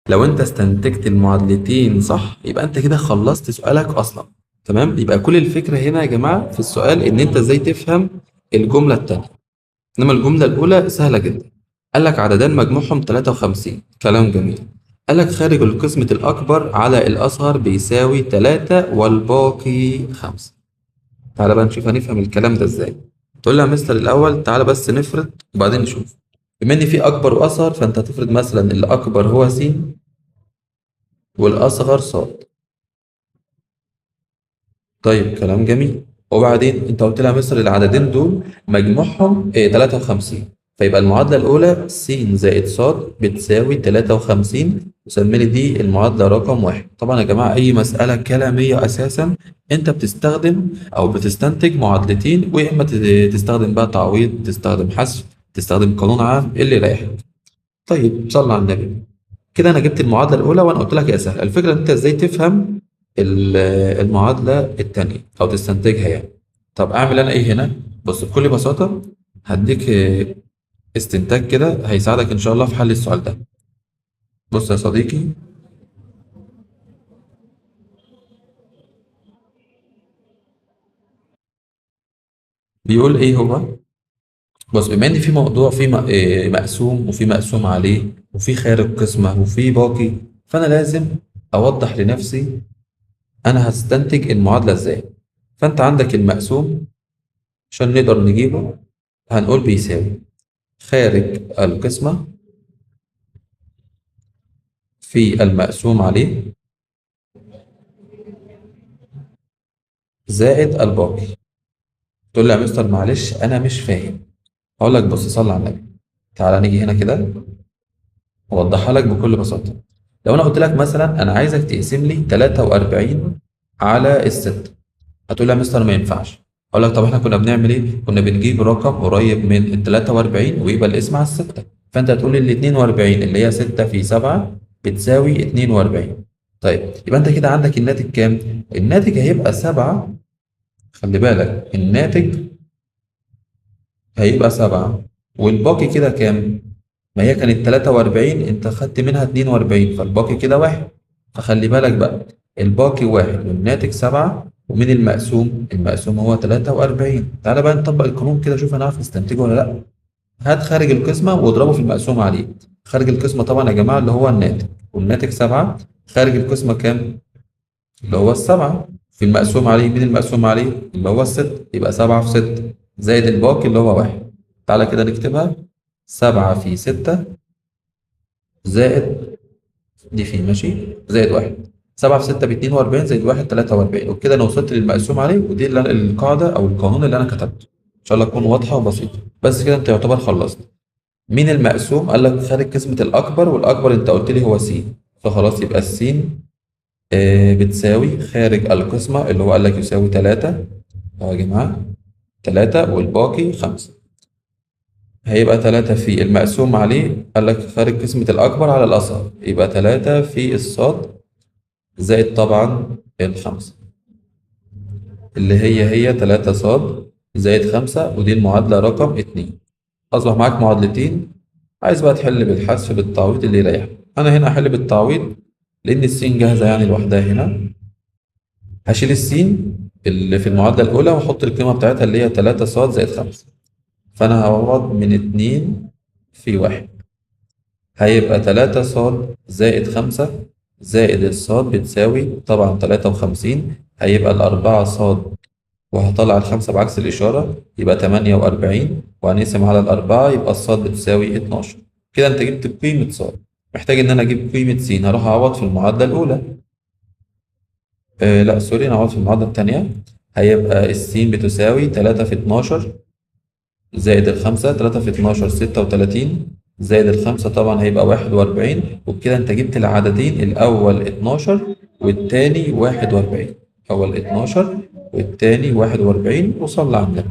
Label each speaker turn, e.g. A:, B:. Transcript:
A: لو انت استنتجت المعادلتين صح يبقى انت كده خلصت سؤالك اصلا. تمام، يبقى كل الفكرة هنا يا جماعة في السؤال ان انت ازاي تفهم الجملة التانية. انما الجملة الاولى سهلة جدا. قال لك عددان مجموعهم 53، كلام جميل. قال لك خارج القسمة الاكبر على الاصغر بيساوي 3 والباقي 5. تعالى بقى نشوف هنفهم الكلام ده ازاي. تقول لي يا مستر الاول تعالى بس نفرض وبعدين نشوف. بما ان في اكبر واصغر فانت هتفرض مثلا الاكبر هو س والاصغر ص. طيب كلام جميل. وبعدين انت قلت لها مصر العددين دول مجموعهم 53، فيبقى المعادلة الأولى س زائد ص بتساوي 53، وسمي لي دي المعادلة رقم واحد. طبعا يا جماعة أي مسألة كلامية أساسا أنت بتستخدم أو بتستنتج معادلتين، ويا إما تستخدم بقى تعويض، تستخدم حذف، تستخدم قانون عام اللي يريحك. طيب صلى على النبي. كده انا جبت المعادله الاولى وانا قلت لك يا سهل. الفكره ان انت ازاي تفهم المعادله الثانيه او تستنتجها يعني. طب اعمل انا ايه هنا؟ بص بكل بساطه هديك استنتاج كده هيساعدك ان شاء الله في حل السؤال ده. بص يا صديقي، بيقول ايه هو. بص بما ان في موضوع في مقسوم وفي مقسوم عليه وفي خارج قسمه وفي باقي، فانا لازم اوضح لنفسي انا هستنتج المعادله ازاي. فانت عندك المقسوم عشان نقدر نجيبه هنقول بيساوي خارج القسمة في المقسوم عليه زائد الباقي. تقول لي يا مستر معلش أنا مش فاهم. أقول لك بص صلي على النبي. تعالى نيجي هنا كده أوضحها لك بكل بساطة. لو أنا قلت لك مثلا أنا عايزك تقسم لي 43 على الستة، هتقول لي يا مستر ما ينفعش. أقول لك طب إحنا كنا بنعمل إيه؟ كنا بنجيب رقم قريب من ال 43 ويبقى الاسم على الستة. فأنت هتقول لي ال 42 اللي هي 6 في 7 بتساوي 42. طيب يبقى أنت كده عندك الناتج كام؟ الناتج هيبقى 7. خلي بالك الناتج هيبقى 7 والباقي كده كام؟ ما هي كانت 43 أنت خدت منها 42 فالباقي كده واحد. فخلي بالك بقى الباقي واحد والناتج 7 ومن المقسوم المقسوم هو 43. تعالى بقى نطبق القانون كده شوف هنعرف نستنتجه ولا لأ. هات خارج القسمة واضربه في المقسوم عليه. خارج القسمة طبعا يا جماعة اللي هو الناتج، والناتج 7. خارج القسمة كام؟ اللي هو السبعة. في المقسوم عليه مين المقسوم عليه؟ اللي هو الست، يبقى 7 في 6 زائد الباقي اللي هو واحد. تعالى كده نكتبها 7 في 6 زائد دي في ماشي زائد واحد. 7 في 6 ب 42 زائد واحد 43. وبكده انا وصلت للمقسوم عليه، ودي اللي القاعدة أو القانون اللي أنا كتبته. إن شاء الله تكون واضحة وبسيطة. بس كده أنت يعتبر خلصت. مين المقسوم؟ قال لك خارج قسمة الأكبر، والأكبر أنت قلت لي هو س. فخلاص يبقى السين بتساوي خارج القسمة اللي هو قال لك يساوي 3 أهو يا جماعة، 3 والباقي 5. هيبقى 3 في المقسوم عليه قال لك خارج قسمة الأكبر على الأصغر، يبقى 3 في الصاد زائد طبعا الخمسة اللي هي 3 صاد زائد 5، ودي المعادلة رقم 2. أصبح معاك معادلتين. عايز بقى تحل بالحذف بالتعويض اللي يريحك. أنا هنا هحل بالتعويض لأن السين جاهزة يعني لوحدها هنا. هشيل السين اللي في المعادلة الأولى وأحط القيمة بتاعتها اللي هي 3 ص زائد 5. فأنا هعوض من 2 في 1. هيبقى 3 ص زائد 5 زائد الصاد بتساوي طبعا 53. هيبقى الأربعة صاد وهطلع الخمسة بعكس الإشارة يبقى 48، وهنقسم على الأربعة يبقى الصاد بتساوي 12. كده أنت جبت قيمة صاد. محتاج إن أنا أجيب قيمة س، هروح أعوض في المعادلة الأولى. لا سوري، نعوض في المعادلة التانية. هيبقى السين بتساوي 3 في 12 زائد الخمسة. 3 في 12 36 زائد الخمسة طبعا هيبقى 41. وبكده انت جبت العددين الأول 12 والتاني 41. أول 12 والتاني 41 وصلى على النبي.